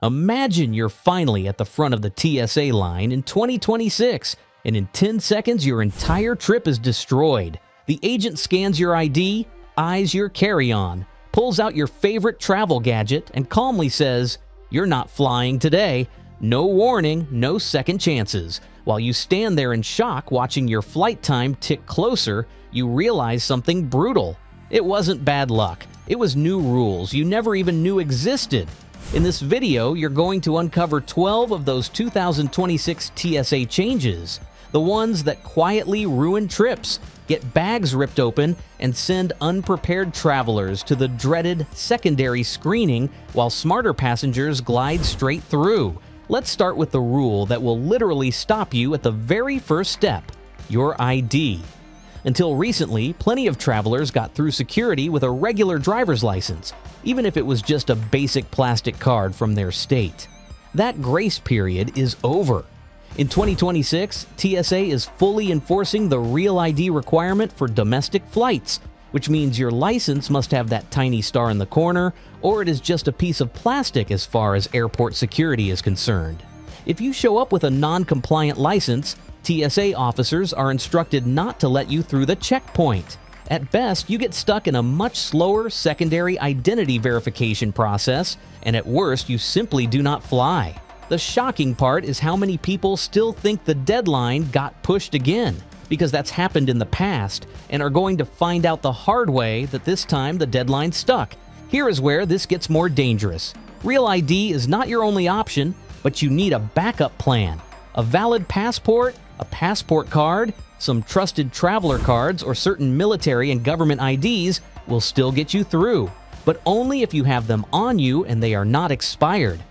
Imagine you're finally at the front of the TSA line in 2026, and in 10 seconds your entire trip is destroyed. The agent scans your ID, eyes your carry-on, pulls out your favorite travel gadget, and calmly says, "You're not flying today." No warning, no second chances. While you stand there in shock watching your flight time tick closer, you realize something brutal. It wasn't bad luck. It was new rules you never even knew existed. In this video, you're going to uncover 12 of those 2026 TSA changes, the ones that quietly ruin trips, get bags ripped open, and send unprepared travelers to the dreaded secondary screening while smarter passengers glide straight through. Let's start with the rule that will literally stop you at the very first step: your ID. Until recently, plenty of travelers got through security with a regular driver's license, even if it was just a basic plastic card from their state. That grace period is over. In 2026, TSA is fully enforcing the Real ID requirement for domestic flights, which means your license must have that tiny star in the corner, or it is just a piece of plastic as far as airport security is concerned. If you show up with a non-compliant license, TSA officers are instructed not to let you through the checkpoint. At best, you get stuck in a much slower secondary identity verification process, and at worst, you simply do not fly. The shocking part is how many people still think the deadline got pushed again, because that's happened in the past, and are going to find out the hard way that this time the deadline stuck. Here is where this gets more dangerous. Real ID is not your only option, but you need a backup plan. A valid passport, a passport card, some trusted traveler cards, or certain military and government IDs will still get you through, but only if you have them on you and they are not expired.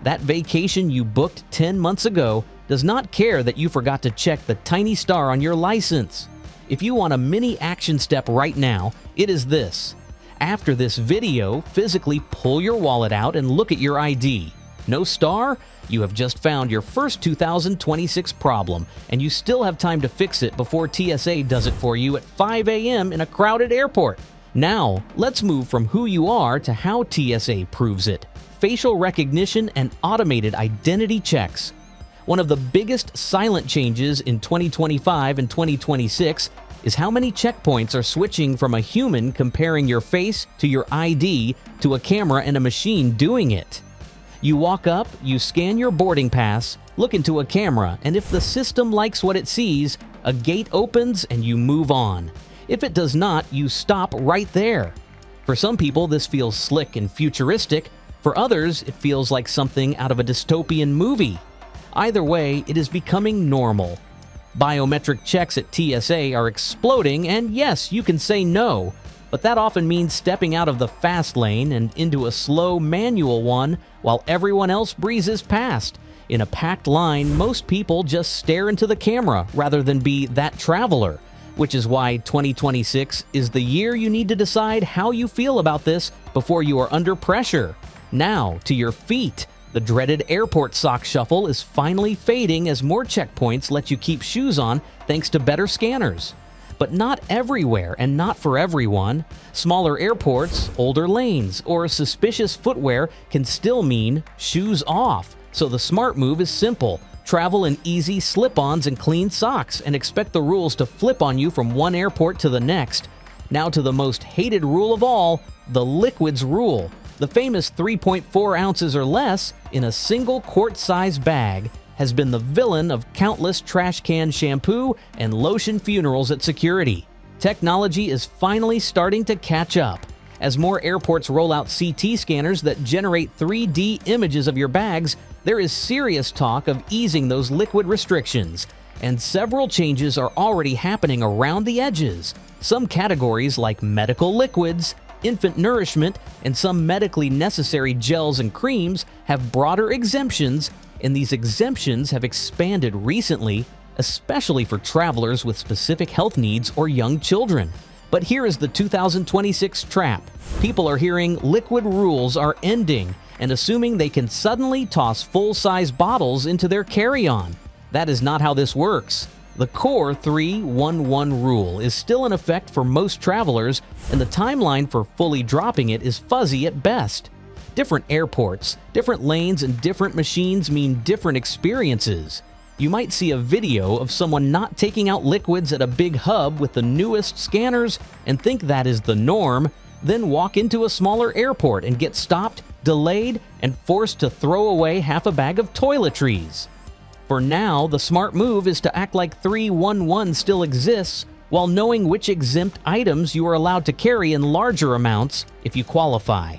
That vacation you booked 10 months ago does not care that you forgot to check the tiny star on your license. If you want a mini action step right now, it is this. After this video, physically pull your wallet out and look at your ID. No star? You have just found your first 2026 problem, and you still have time to fix it before TSA does it for you at 5 a.m. in a crowded airport. Now, let's move from who you are to how TSA proves it. Facial recognition and automated identity checks. One of the biggest silent changes in 2025 and 2026 is how many checkpoints are switching from a human comparing your face to your ID to a camera and a machine doing it. You walk up, you scan your boarding pass, look into a camera, and if the system likes what it sees, a gate opens and you move on. If it does not, you stop right there. For some people, this feels slick and futuristic. For others, it feels like something out of a dystopian movie. Either way, it is becoming normal. Biometric checks at TSA are exploding, and yes, you can say no, but that often means stepping out of the fast lane and into a slow manual one while everyone else breezes past. In a packed line, most people just stare into the camera rather than be that traveler, which is why 2026 is the year you need to decide how you feel about this before you are under pressure. Now, to your feet. The dreaded airport sock shuffle is finally fading as more checkpoints let you keep shoes on thanks to better scanners. But not everywhere and not for everyone. Smaller airports, older lanes, or suspicious footwear can still mean shoes off. So the smart move is simple. Travel in easy slip-ons and clean socks and expect the rules to flip on you from one airport to the next. Now to the most hated rule of all, the liquids rule. The famous 3.4 ounces or less in a single quart-sized bag has been the villain of countless trash can shampoo and lotion funerals at security. Technology is finally starting to catch up. As more airports roll out CT scanners that generate 3D images of your bags, there is serious talk of easing those liquid restrictions. And several changes are already happening around the edges. Some categories like medical liquids, infant nourishment, and some medically necessary gels and creams have broader exemptions, and these exemptions have expanded recently, especially for travelers with specific health needs or young children. But here is the 2026 trap. People are hearing liquid rules are ending and assuming they can suddenly toss full-size bottles into their carry-on. That is not how this works. The core 3-1-1 rule is still in effect for most travelers, and the timeline for fully dropping it is fuzzy at best. Different airports, different lanes, and different machines mean different experiences. You might see a video of someone not taking out liquids at a big hub with the newest scanners and think that is the norm, then walk into a smaller airport and get stopped, delayed, and forced to throw away half a bag of toiletries. For now, the smart move is to act like 311 still exists while knowing which exempt items you are allowed to carry in larger amounts if you qualify.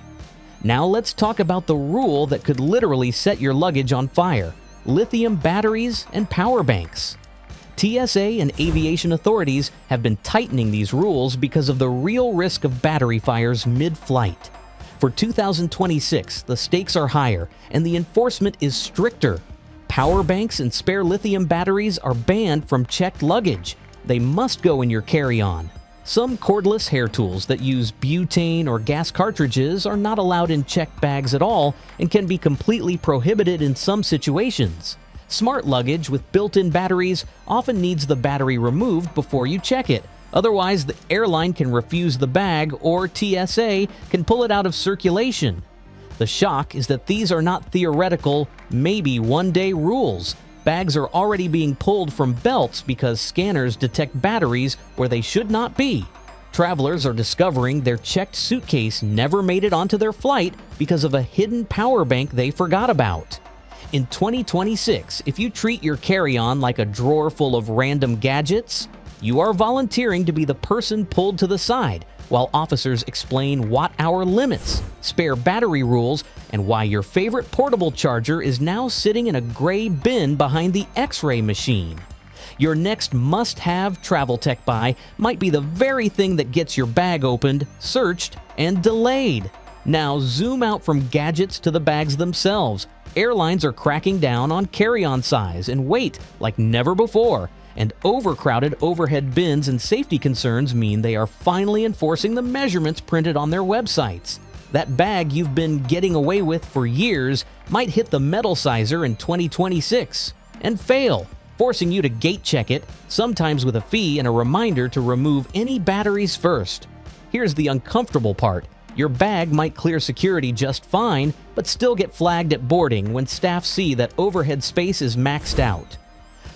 Now let's talk about the rule that could literally set your luggage on fire: lithium batteries and power banks. TSA and aviation authorities have been tightening these rules because of the real risk of battery fires mid-flight. For 2026, the stakes are higher and the enforcement is stricter. Power banks and spare lithium batteries are banned from checked luggage. They must go in your carry-on. Some cordless hair tools that use butane or gas cartridges are not allowed in checked bags at all and can be completely prohibited in some situations. Smart luggage with built-in batteries often needs the battery removed before you check it. Otherwise, the airline can refuse the bag or TSA can pull it out of circulation. The shock is that these are not theoretical, maybe one-day rules. Bags are already being pulled from belts because scanners detect batteries where they should not be. Travelers are discovering their checked suitcase never made it onto their flight because of a hidden power bank they forgot about. In 2026, if you treat your carry-on like a drawer full of random gadgets, you are volunteering to be the person pulled to the side while officers explain watt-hour limits, spare battery rules, and why your favorite portable charger is now sitting in a gray bin behind the X-ray machine. Your next must-have travel tech buy might be the very thing that gets your bag opened, searched, and delayed. Now zoom out from gadgets to the bags themselves. Airlines are cracking down on carry-on size and weight like never before, and overcrowded overhead bins and safety concerns mean they are finally enforcing the measurements printed on their websites. That bag you've been getting away with for years might hit the metal sizer in 2026 and fail, forcing you to gate check it, sometimes with a fee and a reminder to remove any batteries first. Here's the uncomfortable part. Your bag might clear security just fine, but still get flagged at boarding when staff see that overhead space is maxed out.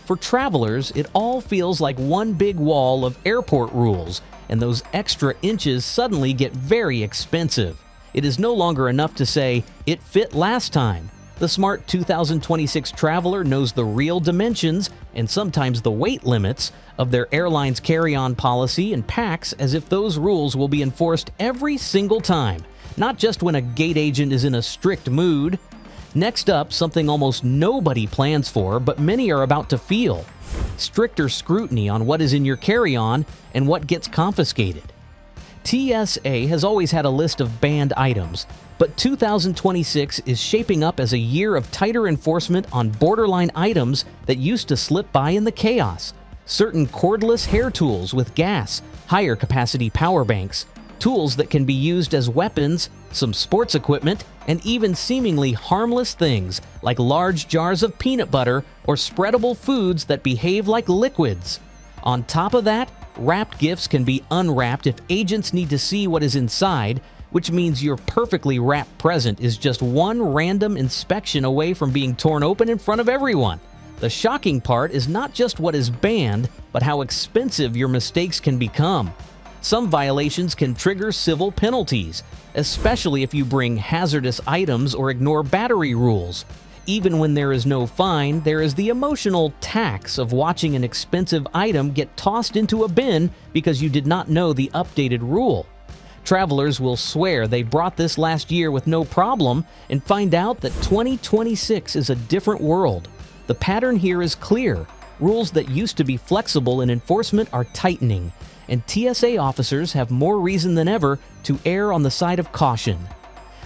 For travelers, it all feels like one big wall of airport rules, and those extra inches suddenly get very expensive. It is no longer enough to say, "It fit last time." The smart 2026 traveler knows the real dimensions and sometimes the weight limits of their airline's carry-on policy and packs as if those rules will be enforced every single time, not just when a gate agent is in a strict mood. Next up, something almost nobody plans for, but many are about to feel: stricter scrutiny on what is in your carry-on and what gets confiscated. TSA has always had a list of banned items, but 2026 is shaping up as a year of tighter enforcement on borderline items that used to slip by in the chaos. Certain cordless hair tools with gas, higher capacity power banks, tools that can be used as weapons, some sports equipment, and even seemingly harmless things like large jars of peanut butter or spreadable foods that behave like liquids. On top of that, wrapped gifts can be unwrapped if agents need to see what is inside, which means your perfectly wrapped present is just one random inspection away from being torn open in front of everyone. The shocking part is not just what is banned, but how expensive your mistakes can become. Some violations can trigger civil penalties, especially if you bring hazardous items or ignore battery rules. Even when there is no fine, there is the emotional tax of watching an expensive item get tossed into a bin because you did not know the updated rule. Travelers will swear they brought this last year with no problem and find out that 2026 is a different world. The pattern here is clear. Rules that used to be flexible in enforcement are tightening, and TSA officers have more reason than ever to err on the side of caution.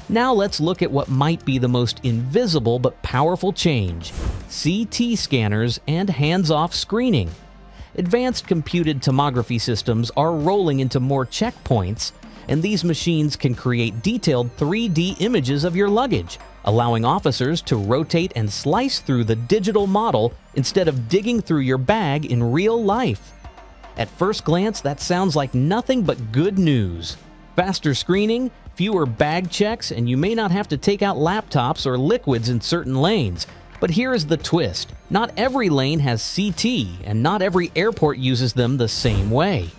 Now let's look at what might be the most invisible but powerful change: CT scanners and hands-off screening. Advanced computed tomography systems are rolling into more checkpoints, and these machines can create detailed 3D images of your luggage, allowing officers to rotate and slice through the digital model instead of digging through your bag in real life. At first glance, that sounds like nothing but good news. Faster screening, Fewer bag checks, and you may not have to take out laptops or liquids in certain lanes. But here is the twist. Not every lane has CT, and not every airport uses them the same way.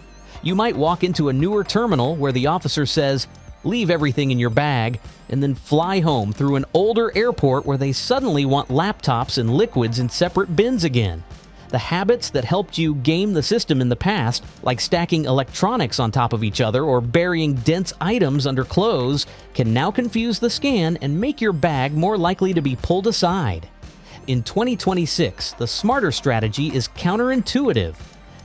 You might walk into a newer terminal where the officer says, "Leave everything in your bag," and then fly home through an older airport where they suddenly want laptops and liquids in separate bins again. The habits that helped you game the system in the past, like stacking electronics on top of each other or burying dense items under clothes, can now confuse the scan and make your bag more likely to be pulled aside. In 2026, the smarter strategy is counterintuitive.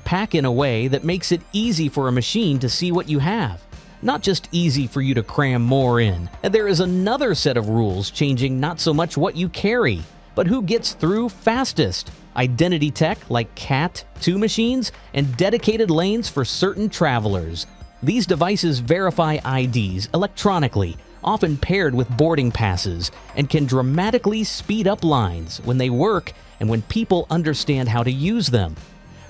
Pack in a way that makes it easy for a machine to see what you have, not just easy for you to cram more in. And there is another set of rules changing not so much what you carry, but who gets through fastest. Identity tech like CAT-2 machines and dedicated lanes for certain travelers. These devices verify IDs electronically, often paired with boarding passes, and can dramatically speed up lines when they work and when people understand how to use them.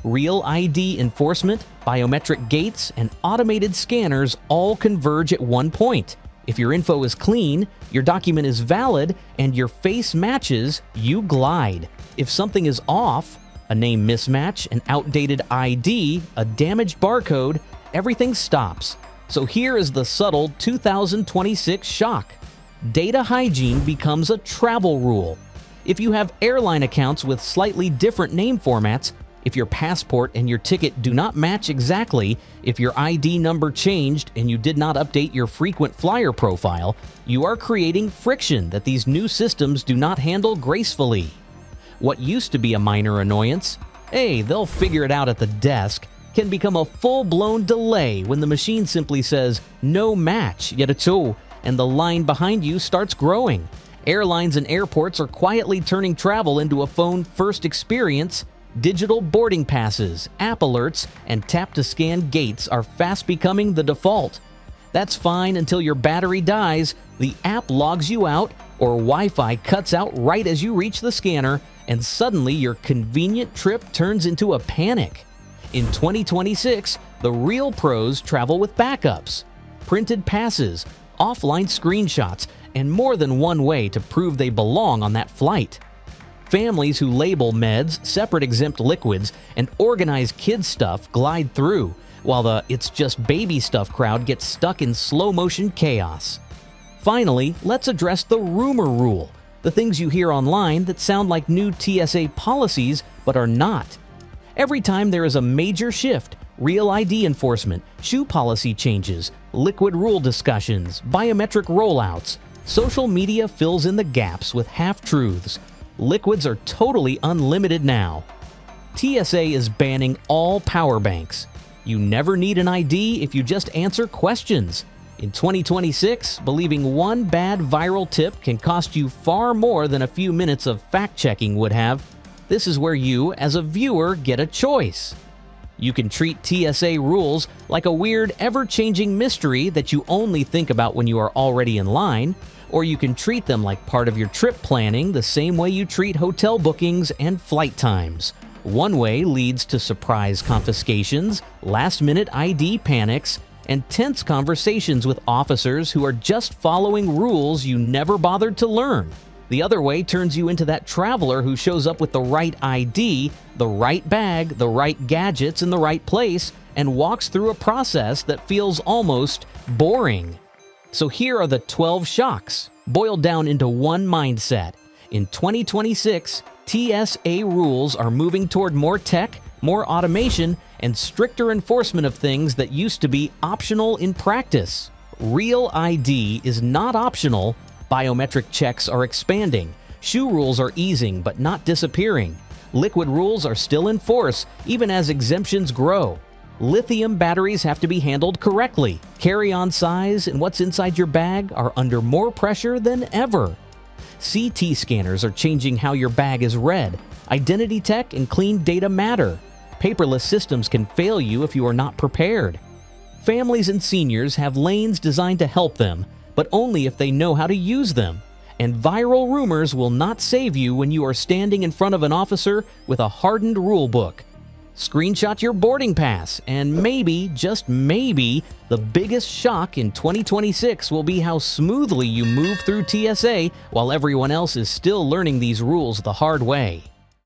Real ID enforcement, biometric gates, and automated scanners all converge at one point. If your info is clean, your document is valid, and your face matches, you glide. If something is off, a name mismatch, an outdated ID, a damaged barcode, everything stops. So here is the subtle 2026 shock. Data hygiene becomes a travel rule. If you have airline accounts with slightly different name formats, if your passport and your ticket do not match exactly, if your ID number changed and you did not update your frequent flyer profile, you are creating friction that these new systems do not handle gracefully. What used to be a minor annoyance, hey, they'll figure it out at the desk, can become a full-blown delay when the machine simply says, "No match, yet it's so," and the line behind you starts growing. Airlines and airports are quietly turning travel into a phone-first experience. Digital boarding passes, app alerts, and tap-to-scan gates are fast becoming the default. That's fine until your battery dies, the app logs you out, or Wi-Fi cuts out right as you reach the scanner, and suddenly your convenient trip turns into a panic. In 2026, the real pros travel with backups, printed passes, offline screenshots, and more than one way to prove they belong on that flight. Families who label meds, separate exempt liquids, and organize kids' stuff glide through, while the "it's just baby stuff" crowd gets stuck in slow-motion chaos. Finally, let's address the rumor rule, the things you hear online that sound like new TSA policies but are not. Every time there is a major shift, real ID enforcement, shoe policy changes, liquid rule discussions, biometric rollouts, social media fills in the gaps with half-truths. Liquids are totally unlimited now. TSA is banning all power banks. You never need an ID if you just answer questions. In 2026, believing one bad viral tip can cost you far more than a few minutes of fact-checking would have. This is where you, as a viewer, get a choice. You can treat TSA rules like a weird, ever-changing mystery that you only think about when you are already in line, or you can treat them like part of your trip planning the same way you treat hotel bookings and flight times. One way leads to surprise confiscations, last-minute ID panics, and tense conversations with officers who are just following rules you never bothered to learn. The other way turns you into that traveler who shows up with the right ID, the right bag, the right gadgets in the right place, and walks through a process that feels almost boring. So here are the 12 shocks, boiled down into one mindset. In 2026, TSA rules are moving toward more tech, more automation, and stricter enforcement of things that used to be optional in practice. Real ID is not optional. Biometric checks are expanding. Shoe rules are easing but not disappearing. Liquid rules are still in force, even as exemptions grow. Lithium batteries have to be handled correctly. Carry-on size and what's inside your bag are under more pressure than ever. CT scanners are changing how your bag is read. Identity tech and clean data matter. Paperless systems can fail you if you are not prepared. Families and seniors have lanes designed to help them, but only if they know how to use them. And viral rumors will not save you when you are standing in front of an officer with a hardened rule book. Screenshot your boarding pass, and maybe, just maybe, the biggest shock in 2026 will be how smoothly you move through TSA while everyone else is still learning these rules the hard way.